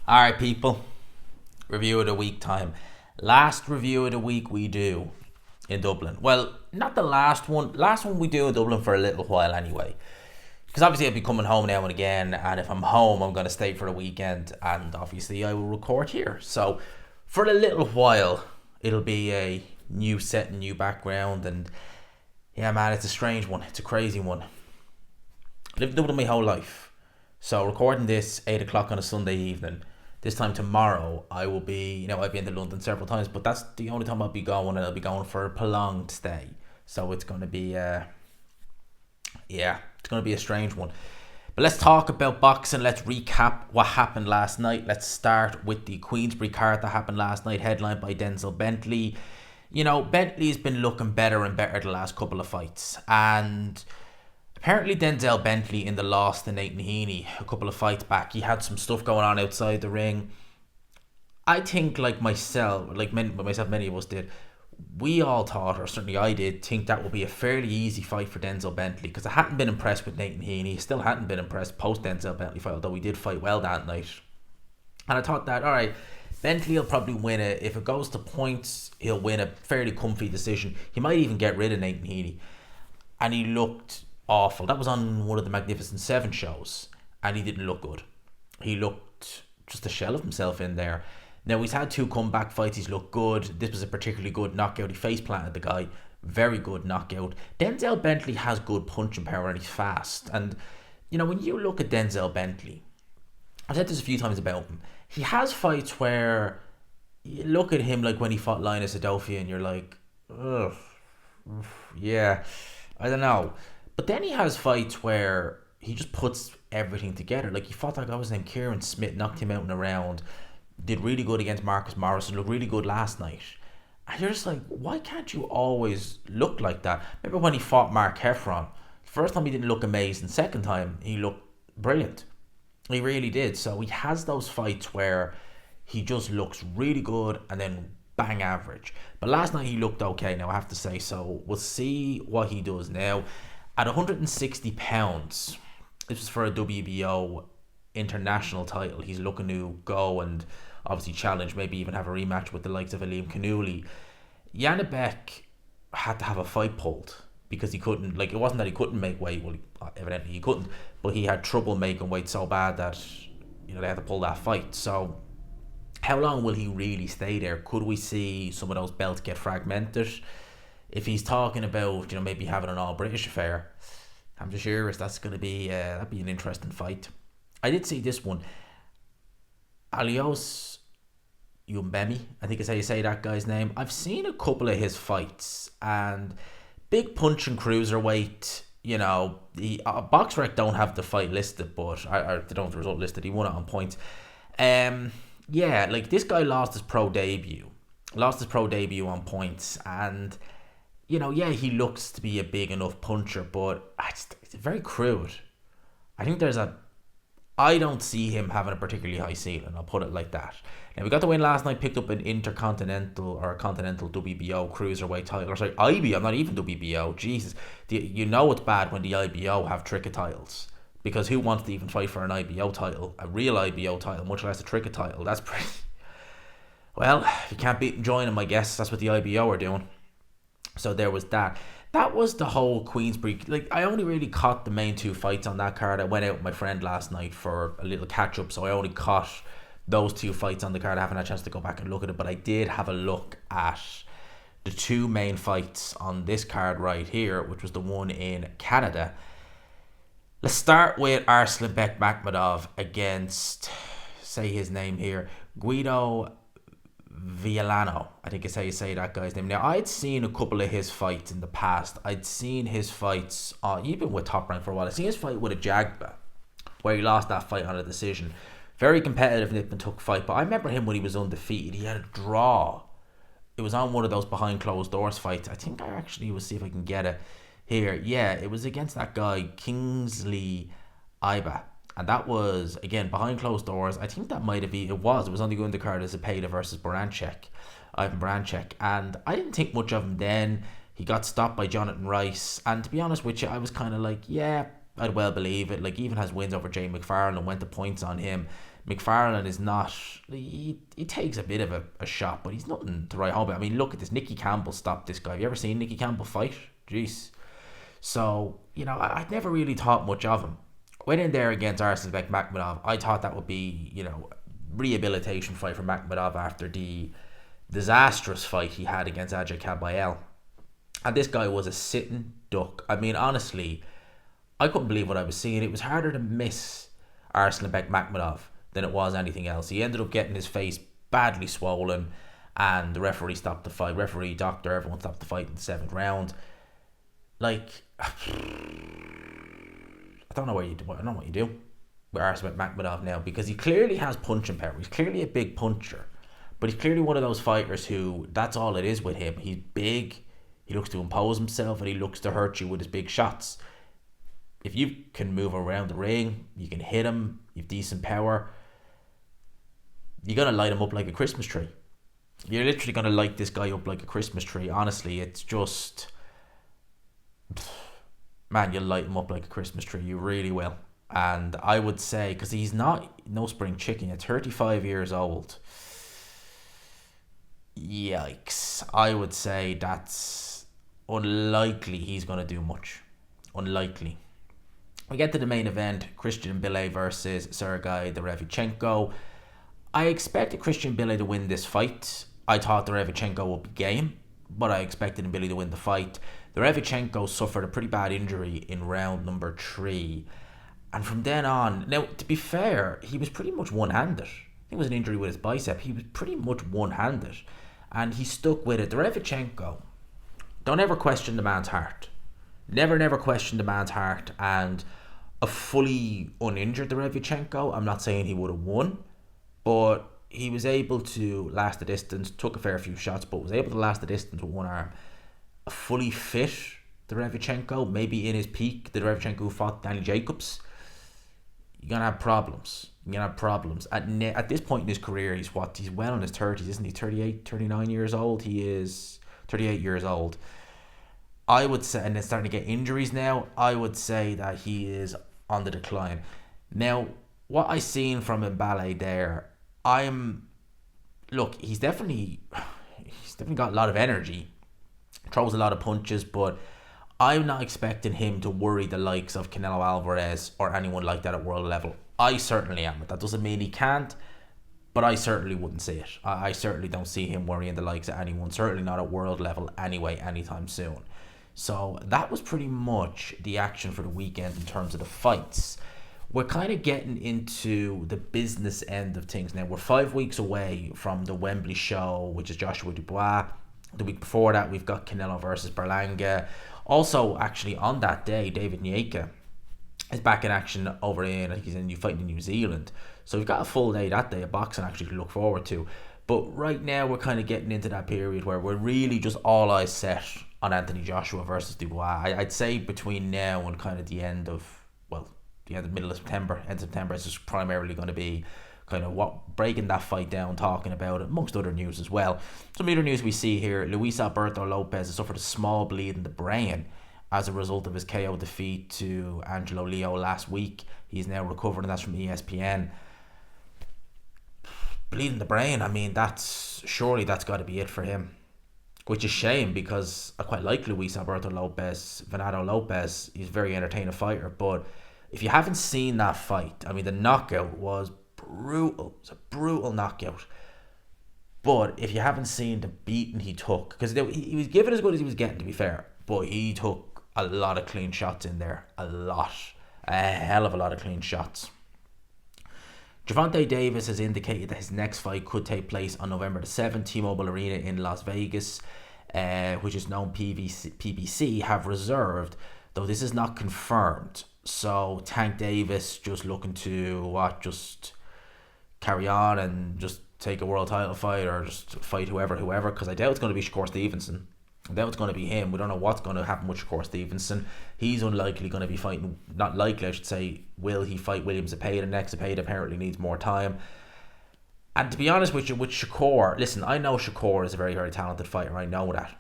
Alright, people. Review of the week time. Last review of the week we do in Dublin. Well, not the last one. Last one we do in Dublin for a little while anyway. Because obviously I'll be coming home now and again. And if I'm home, I'm going to stay for the weekend. And obviously I will record here. So for a little while, it'll be a new set and new background. And yeah, man, it's a strange one. It's a crazy one. I lived in Dublin my whole life. So recording this 8 o'clock on a Sunday evening. This time tomorrow, I will be, I've been to London several times, but that's the only time I'll be going, and I'll be going for a prolonged stay. So it's going to be, it's going to be a strange one. But let's talk about boxing. Let's recap what happened last night. Let's start with the Queensbury card that happened last night, headlined by Denzel Bentley. Bentley's been looking better and better the last couple of fights, and apparently Denzel Bentley in the loss to Nate Heaney a couple of fights back, he had some stuff going on outside the ring. I think many of us did, we all thought, or certainly I did, think that would be a fairly easy fight for Denzel Bentley, because I hadn't been impressed with Nate Heaney, still hadn't been impressed post Denzel Bentley fight, although he did fight well that night. And I thought that, alright, Bentley will probably win it. If it goes to points, he'll win a fairly comfy decision. He might even get rid of Nate Heaney. And he looked awful. That was on one of the Magnificent Seven shows, and he didn't look good. He looked just a shell of himself in there. Now, he's had 2 comeback fights. He's looked good. This was a particularly good knockout. He face planted the guy. Very good knockout. Denzel Bentley has good punching power, and he's fast. And when you look at Denzel Bentley, I've said this a few times about him, he has fights where you look at him like when he fought Linus Adofia and you're like, ugh, yeah, I don't know. But then he has fights where he just puts everything together. Like he fought that guy was named Kieran Smith, knocked him out in a round, did really good against Marcus Morrison, looked really good last night. And you're just like, why can't you always look like that? Remember when he fought Mark Heffron? First time he didn't look amazing. Second time he looked brilliant. He really did. So he has those fights where he just looks really good and then bang average. But last night he looked okay now, I have to say. So we'll see what he does now. At 160 pounds, this was for a WBO international title. He's looking to go and obviously challenge, maybe even have a rematch with the likes of Liam Kanuli. Janibek had to have a fight pulled because he couldn't, it wasn't that he couldn't make weight, well, evidently he couldn't, but he had trouble making weight so bad that, they had to pull that fight. So how long will he really stay there? Could we see some of those belts get fragmented? If he's talking about, maybe having an all-British affair, I'm just curious. That's going to be, that'd be an interesting fight. I did see this one. Alios Yumbemi, I think is how you say that guy's name. I've seen a couple of his fights, and big punching cruiserweight. The BoxRec don't have the fight listed, but they don't have the result listed. He won it on points. This guy lost his pro debut on points, and he looks to be a big enough puncher, but it's very crude. I don't see him having a particularly high ceiling, I'll put it like that. Now, we got the win last night, picked up an intercontinental or a continental WBO cruiserweight title. Or sorry, IBO, not even WBO. Jesus. It's bad when the IBO have tricket titles. Because who wants to even fight for an IBO title? A real IBO title, much less a tricket title. That's pretty... Well, if you can't beat them, join them, I guess. That's what the IBO are doing. So there was that. That was the whole Queensbury. I only really caught the main 2 fights on that card. I went out with my friend last night for a little catch up, so I only caught those 2 fights on the card. I haven't had a chance to go back and look at it, but I did have a look at the 2 main fights on this card right here, which was the one in Canada. Let's start with Arslanbek Makhmudov against, say his name here, Guido Villano, I think is how you say that guy's name. Now, I'd seen a couple of his fights in the past. I'd seen his fights, you've been with Top Rank for a while. I'd seen his fight with a Jagba, where he lost that fight on a decision. Very competitive nip and tuck fight, but I remember him when he was undefeated. He had a draw. It was on one of those behind closed doors fights. I think I actually will see if I can get it here. Yeah, it was against that guy, Kingsley Iba. And that was, again, behind closed doors. I think that might have been, it was on the undercard as Zepeda versus Ivan Baranchek. And I didn't think much of him then. He got stopped by Jonathan Rice. And to be honest with you, I was kind of like, yeah, I'd well believe it. Like, he even has wins over Jay McFarlane and went to points on him. McFarlane is not. He takes a bit of a shot, but he's nothing to write home about. I mean, look at this. Nicky Campbell stopped this guy. Have you ever seen Nicky Campbell fight? Jeez. So, I'd never really thought much of him. Went in there against Arslanbek Makhmudov. I thought that would be, rehabilitation fight for Makhmudov after the disastrous fight he had against Ajay Kabayel. And this guy was a sitting duck. I mean, honestly, I couldn't believe what I was seeing. It was harder to miss Arslanbek Makhmudov than it was anything else. He ended up getting his face badly swollen, and the referee stopped the fight. Referee, doctor, everyone stopped the fight in the 7th round. Like, I don't know what you do with Arslanbek Makhmudov now, because he clearly has punching power. He's clearly a big puncher, but he's clearly one of those fighters who, that's all it is with him. He's big, he looks to impose himself, and he looks to hurt you with his big shots. If you can move around the ring, you can hit him, you have decent power, you're going to light him up like a Christmas tree. You're literally going to light this guy up like a Christmas tree. Honestly, it's just... Man, you'll light him up like a Christmas tree. You really will. And I would say, because he's not no spring chicken, at 35 years old. Yikes. I would say that's unlikely he's going to do much. Unlikely. We get to the main event, Christian Bille versus Sergei Derevchenko. I expected Christian Bille to win this fight. I thought Derevchenko would be game, but I expected Bille to win the fight. Derevchenko suffered a pretty bad injury in round number 3. And from then on, now to be fair, he was pretty much one-handed. I think it was an injury with his bicep. He was pretty much one-handed. And he stuck with it. Derevchenko, don't ever question the man's heart. Never question the man's heart. And a fully uninjured Derevchenko, I'm not saying he would have won, but he was able to last the distance, took a fair few shots, but was able to last the distance with one arm. A fully fit Derevchenko, maybe in his peak, the Derevchenko who fought Danny Jacobs, you're going to have problems. At this point in his career, he's well in his 30s, isn't he? 38, 39 years old? He is 38 years old. I would say, and then starting to get injuries now, I would say that he is on the decline. Now, what I seen from Mbale there, he's definitely got a lot of energy, throws a lot of punches, but I'm not expecting him to worry the likes of Canelo Alvarez or anyone like that at world level. I certainly am. That doesn't mean he can't, but I certainly wouldn't see it. I certainly don't see him worrying the likes of anyone, certainly not at world level anyway, anytime soon. So that was pretty much the action for the weekend in terms of the fights. We're kind of getting into the business end of things now. We're 5 weeks away from the Wembley show, which is Joshua Dubois. The week before that, we've got Canelo versus Berlanga. Also, actually, on that day, David Nyeka is back in action over in, I think he's fighting in New Zealand. So we've got a full day that day of boxing actually to look forward to. But right now, we're kind of getting into that period where we're really just all eyes set on Anthony Joshua versus Dubois. I'd say between now and kind of the end of middle of September, end of September, it's just primarily going to be kind of breaking that fight down, talking about it, amongst other news as well. Some other news we see here: Luis Alberto Lopez has suffered a small bleed in the brain as a result of his KO defeat to Angelo Leo last week. He's now recovering. That's from ESPN. Bleed in the brain. I mean, that's got to be it for him. Which is a shame, because I quite like Luis Alberto Lopez, Venado Lopez. He's a very entertaining fighter, but if you haven't seen that fight, I mean, the knockout was brutal. It's a brutal knockout. But if you haven't seen the beating he took, because he was given as good as he was getting, to be fair, but he took a lot of clean shots in there. A hell of a lot of clean shots. Gervonta Davis has indicated that his next fight could take place on November the 7th. T-Mobile Arena in Las Vegas, which is known PBC, have reserved, though this is not confirmed. So Tank Davis just looking to just carry on and just take a world title fight, or just fight whoever, because I doubt it's going to be Shakur Stevenson. I doubt it's going to be him. We don't know what's going to happen with Shakur Stevenson. He's unlikely going to be fighting, not likely I should say, will he fight William Zepeda next? Zepeda apparently needs more time. And to be honest with you, with Shakur, listen, I know Shakur is a very, very talented fighter. I know that.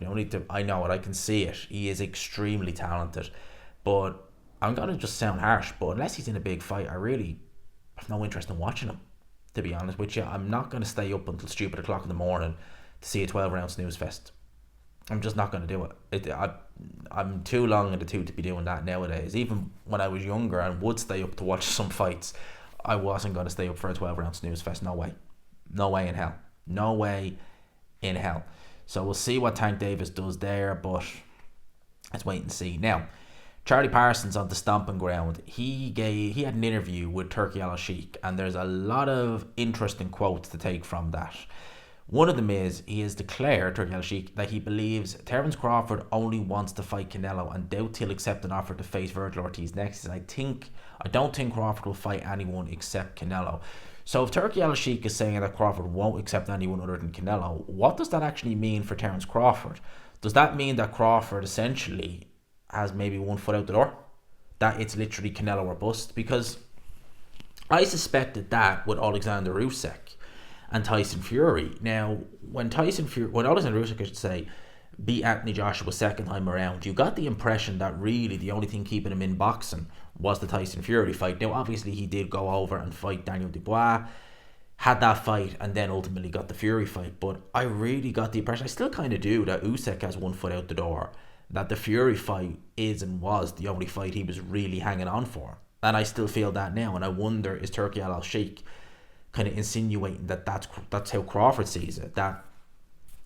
I know it. I can see it. He is extremely talented. But I'm going to just sound harsh, but unless he's in a big fight, I really have no interest in watching him. to be honest with you. I'm not going to stay up until stupid o'clock in the morning to see a 12-round snooze fest. I'm just not going to do it. I'm too long in the tooth to be doing that nowadays. Even when I was younger and would stay up to watch some fights, I wasn't going to stay up for a 12-round snooze fest. No way. No way in hell. No way in hell. So we'll see what Tank Davis does there, but let's wait and see. Now, Charlie Parsons on the stomping ground. He had an interview with Turki Alalshikh, and there's a lot of interesting quotes to take from that. One of them is, he has declared, Turki Alalshikh, that he believes Terence Crawford only wants to fight Canelo and doubt he'll accept an offer to face Virgil Ortiz next. And I don't think Crawford will fight anyone except Canelo. So if Turki Alalshikh is saying that Crawford won't accept anyone other than Canelo, what does that actually mean for Terence Crawford? Does that mean that Crawford essentially has maybe one foot out the door? That it's literally Canelo or bust? Because I suspected that with Alexander Usyk and Tyson Fury. Now, when Alexander Usyk, I should say, beat Anthony Joshua second time around, you got the impression that really the only thing keeping him in boxing was the Tyson Fury fight. Now, obviously, he did go over and fight Daniel Dubois, had that fight, and then ultimately got the Fury fight. But I really got the impression, I still kind of do, that Usyk has one foot out the door, that the Fury fight is and was the only fight he was really hanging on for. And I still feel that now, and I wonder, is Turki Alalshikh kind of insinuating that that's how Crawford sees it, that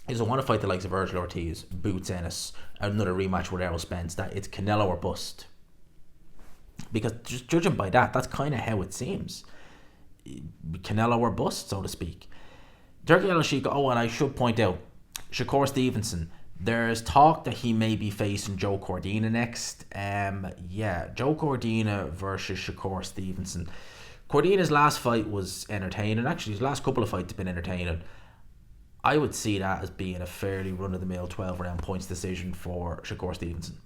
he doesn't want to fight the likes of Virgil Ortiz, Boots Ennis, another rematch with Errol Spence, that it's Canelo or bust? Because just judging by that, that's kind of how it seems. Canelo or bust, so to speak. Turki Alalshikh, and I should point out, Shakur Stevenson, there's talk that he may be facing Joe Cordina next. Joe Cordina versus Shakur Stevenson. Cordina's last fight was entertaining. Actually, his last couple of fights have been entertaining. I would see that as being a fairly run-of-the-mill 12-round points decision for Shakur Stevenson.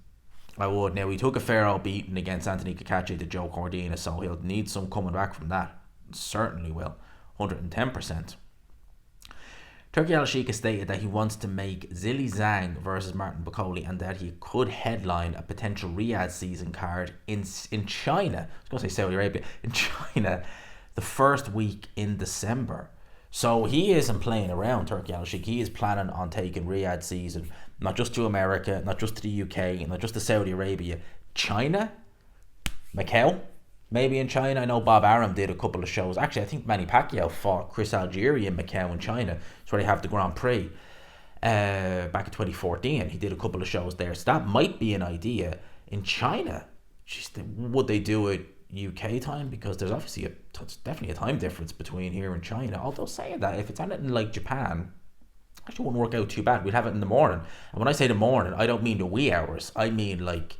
I would. Now, he took a fair old beating against Anthony Cacace to Joe Cordina, so he'll need some coming back from that. Certainly will. 110%. Turki Alalshikh has stated that he wants to make Zhang versus Martin Bakole, and that he could headline a potential Riyadh season card in China. I was going to say Saudi Arabia. In China, the first week in December. So he isn't playing around, Turki Alalshikh. He is planning on taking Riyadh season, not just to America, not just to the UK, not just to Saudi Arabia, China, Macau, maybe in China. I know Bob Arum did a couple of shows. Actually, I think Manny Pacquiao fought Chris Algieri in Macau in China. That's where they have the Grand Prix. Back in 2014, he did a couple of shows there. So that might be an idea in China. Just, would they do it UK time? Because there's obviously definitely a time difference between here and China. Although saying that, if it's anything like Japan, actually wouldn't work out too bad. We'd have it in the morning. And when I say the morning, I don't mean the wee hours. I mean like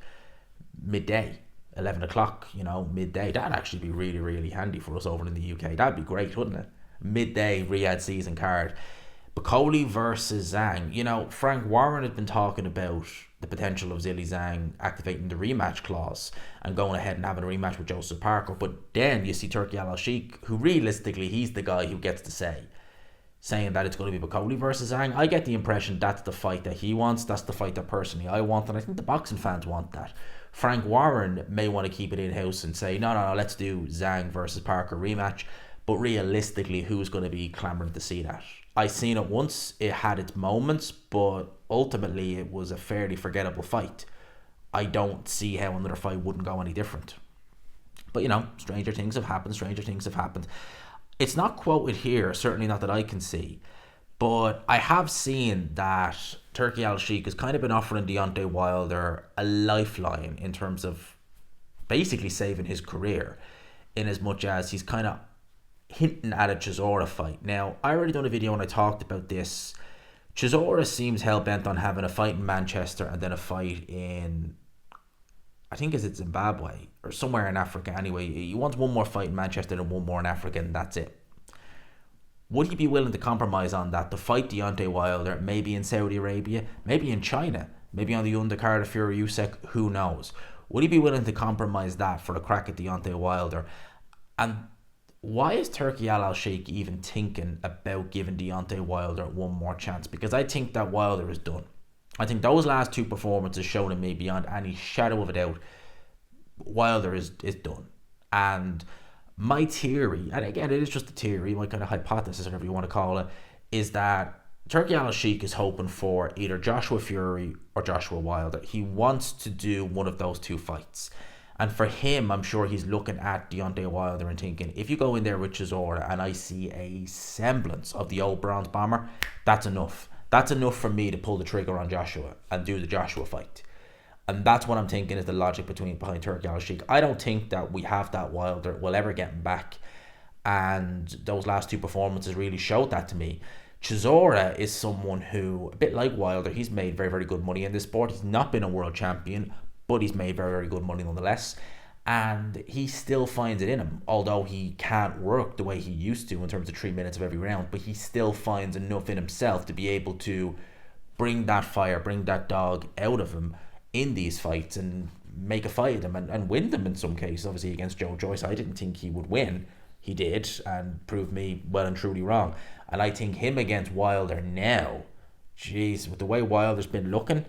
midday, 11 o'clock, midday. That'd actually be really, really handy for us over in the UK. That'd be great, wouldn't it? Midday Riyadh season card. Bakole versus Zhang. Frank Warren had been talking about the potential of Zhang activating the rematch clause and going ahead and having a rematch with Joseph Parker. But then you see Turki Alalshikh, who realistically, he's the guy who gets to saying that it's going to be Bakole versus Zhang. I get the impression that's the fight that he wants. That's the fight that personally I want, and I think the boxing fans want that. Frank Warren may want to keep it in-house and say, no, let's do Zhang versus Parker rematch. But realistically, who's going to be clamouring to see that? I seen it once, it had its moments, but ultimately it was a fairly forgettable fight. I don't see how another fight wouldn't go any different. But stranger things have happened. It's not quoted here, certainly not that I can see, but I have seen that Turki Alalshikh has kind of been offering Deontay Wilder a lifeline in terms of basically saving his career, in as much as he's kind of hinting at a Chisora fight. Now, I already done a video when I talked about this. Chisora seems hell-bent on having a fight in Manchester and then a fight in, I think it's Zimbabwe or somewhere in Africa anyway. He wants one more fight in Manchester and one more in Africa, and that's it. Would he be willing to compromise on that to fight Deontay Wilder, maybe in Saudi Arabia, maybe in China, maybe on the undercard of Fury Usyk, who knows? Would he be willing to compromise that for a crack at Deontay Wilder? And why is Turki Alalshikh even thinking about giving Deontay Wilder one more chance? Because I think that Wilder is done. I think those last two performances showed him, me beyond any shadow of a doubt, Wilder is done. And My theory, and again, it is just a theory, my kind of hypothesis, whatever you want to call it, is that Turki Alalshikh is hoping for either Joshua Fury or Joshua Wilder. He wants to do one of those two fights. And for him, I'm sure he's looking at Deontay Wilder and thinking, if you go in there with Chisora and I see a semblance of the old bronze bomber, that's enough. That's enough for me to pull the trigger on Joshua and do the Joshua fight. And that's what I'm thinking is the logic behind Turki Alalshikh. I don't think that we have that Wilder will ever get him back. And those last two performances really showed that to me. Chisora is someone who, a bit like Wilder, he's made very, very good money in this sport. He's not been a world champion, but he's made very, very good money nonetheless. And he still finds it in him, although he can't work the way he used to in terms of 3 minutes of every round, but he still finds enough in himself to be able to bring that fire, bring that dog out of him in these fights and make a fight of them and win them in some cases. Obviously against Joe Joyce, I didn't think he would win. He did, and proved me well and truly wrong. And I think him against Wilder now, jeez, with the way Wilder's been looking,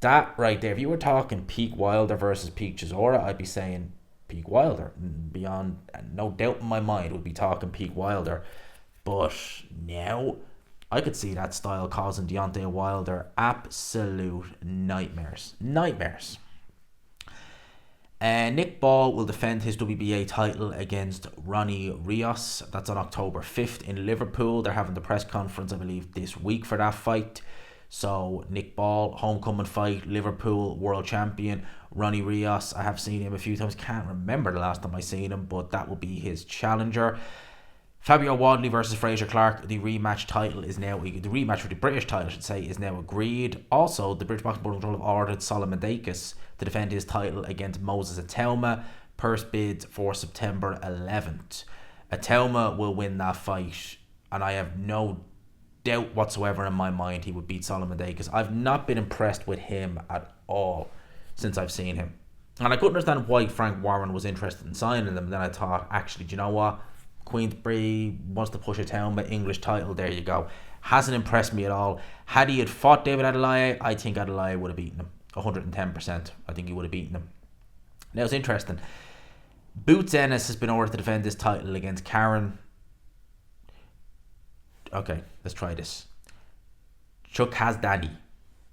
that right there, if you were talking peak Wilder versus peak Chisora, I'd be saying peak Wilder. Beyond, no doubt in my mind, would be talking peak Wilder. But now, I could see that style causing Deontay Wilder absolute nightmares. Nightmares. Nick Ball will defend his WBA title against Ronnie Rios. That's on October 5th in Liverpool. They're having the press conference, I believe, this week for that fight. So Nick Ball, homecoming fight, Liverpool world champion. Ronnie Rios, I have seen him a few times. Can't remember the last time I seen him, but that will be his challenger. Fabio Wadley versus Fraser Clark. The rematch title is now, the rematch for the British title, I should say, is now agreed. Also, the British Boxing Board of Control have ordered Solomon Dakis to defend his title against Moses Atelma. Purse bids for September 11th. Atelma will win that fight, and I have no doubt whatsoever in my mind he would beat Solomon Dakis. I've not been impressed with him at all since I've seen him. And I couldn't understand why Frank Warren was interested in signing them. Then I thought, actually, do you know what? Queensbury wants to push a town by English title. There you go. Hasn't impressed me at all. Had he had fought David Adeleye, I think Adeleye would have beaten him 110%. I think he would have beaten him. Now it's interesting. Boots Ennis has been ordered to defend this title against Karen. Okay, let's try this. Chukhazdani,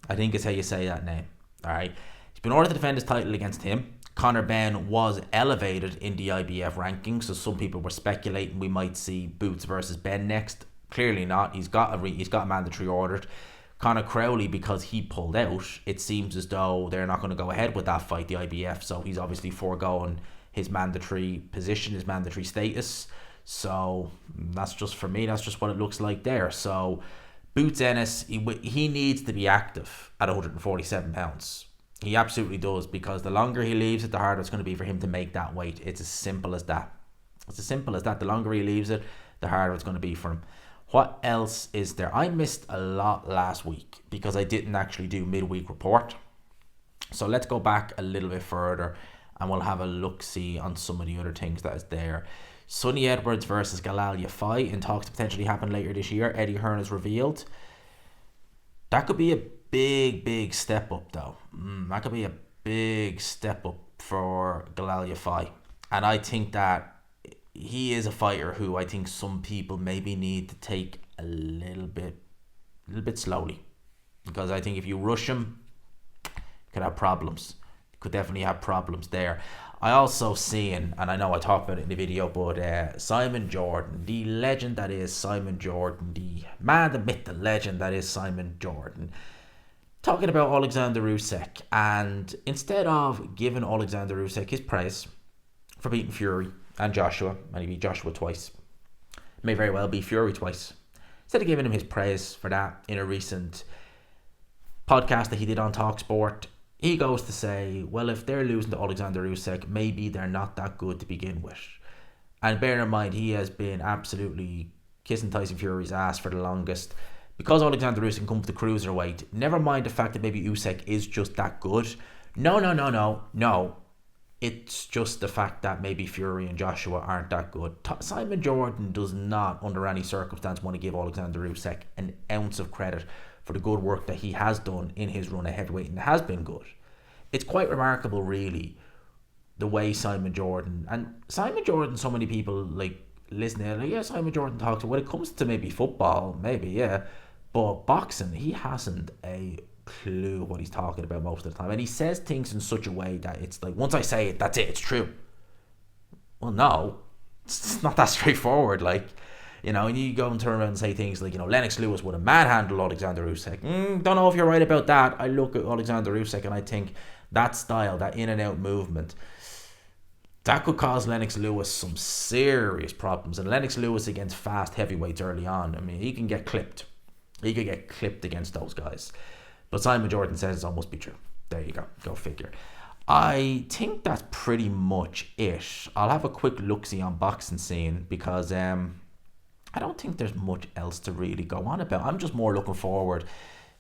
I think is how you say that name. Alright. He's been ordered to defend his title against him. Conor Benn was elevated in the IBF rankings, so some people were speculating we might see Boots versus Benn next. Clearly not. He's got a mandatory ordered. Conor Crowley, because he pulled out, it seems as though they're not going to go ahead with that fight, the IBF. So he's obviously foregoing his mandatory position, his mandatory status. So that's just, for me, that's just what it looks like there. So Boots Ennis, he needs to be active at 147 pounds. He absolutely does, because the longer he leaves it, the harder it's going to be for him to make that weight. It's as simple as that. It's as simple as that. The longer he leaves it, the harder it's going to be for him. What else is there? I missed a lot last week because I didn't actually do midweek report. So let's go back a little bit further and we'll have a look-see on some of the other things that is there. Sonny Edwards versus Galal Yafai in talks to potentially happen later this year. Eddie Hearn has revealed. That could be a big step up though. That could be a big step up for Galal Yafai. And I think that he is a fighter who I think some people maybe need to take a little bit slowly. Because I think if you rush him, you could have problems. You could definitely have problems there. I also seen, and I know I talked about it in the video, but Simon Jordan, the legend that is Simon Jordan, the man, the myth, the legend that is Simon Jordan, talking about Alexander Usyk, and instead of giving Alexander Usyk his praise for beating Fury and Joshua, and he beat Joshua twice, may very well be Fury twice, instead of giving him his praise for that in a recent podcast that he did on TalkSport, he goes to say, well, if they're losing to Alexander Usyk, maybe they're not that good to begin with. And bear in mind, he has been absolutely kissing Tyson Fury's ass for the longest. Because Alexander Usyk can come to the cruiserweight, never mind the fact that maybe Usyk is just that good. No. It's just the fact that maybe Fury and Joshua aren't that good. Simon Jordan does not, under any circumstance, want to give Alexander Usyk an ounce of credit for the good work that he has done in his run at heavyweight, and has been good. It's quite remarkable, really, the way Simon Jordan, so many people like listening, like, yeah, Simon Jordan talks. When it comes to maybe football, maybe, yeah, but boxing, he hasn't a clue what he's talking about most of the time, and he says things in such a way that it's like, once I say it, that's it, it's true. Well, no, it's not that straightforward. Like, and you go and turn around and say things like, Lennox Lewis would have manhandled Alexander Usyk. Don't know if you're right about that. I look at Alexander Usyk and I think that style, that in and out movement, that could cause Lennox Lewis some serious problems. And Lennox Lewis against fast heavyweights early on, I mean, he can get clipped. He could get clipped against those guys. But Simon Jordan says it must be true. There you go. Go figure. I think that's pretty much it. I'll have a quick look-see on boxing scene because I don't think there's much else to really go on about. I'm just more looking forward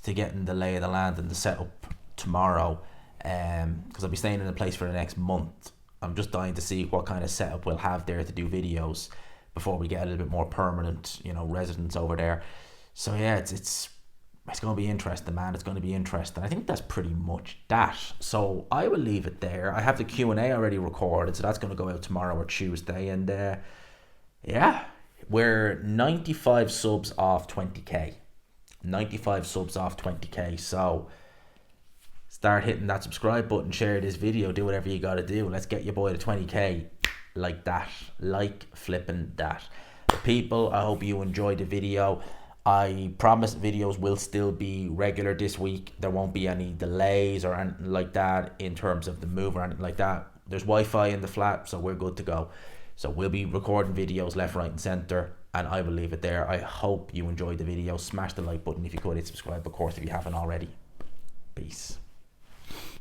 to getting the lay of the land and the setup tomorrow, because I'll be staying in a place for the next month. I'm just dying to see what kind of setup we'll have there to do videos before we get a little bit more permanent, residence over there. So yeah, it's going to be interesting, man. It's going to be interesting. I think that's pretty much that. So I will leave it there. I have the Q&A already recorded, so that's going to go out tomorrow or Tuesday. And yeah, we're 95 subs off 20k. 95 subs off 20k. So start hitting that subscribe button, share this video, do whatever you got to do. Let's get your boy to 20k like that. Like flipping that. People, I hope you enjoyed the video. I promise videos will still be regular this week. There won't be any delays or anything like that in terms of the move or anything like that. There's Wi-Fi in the flat, so we're good to go. So we'll be recording videos left, right and centre, and I will leave it there. I hope you enjoyed the video. Smash the like button if you could. Hit subscribe, of course, if you haven't already. Peace.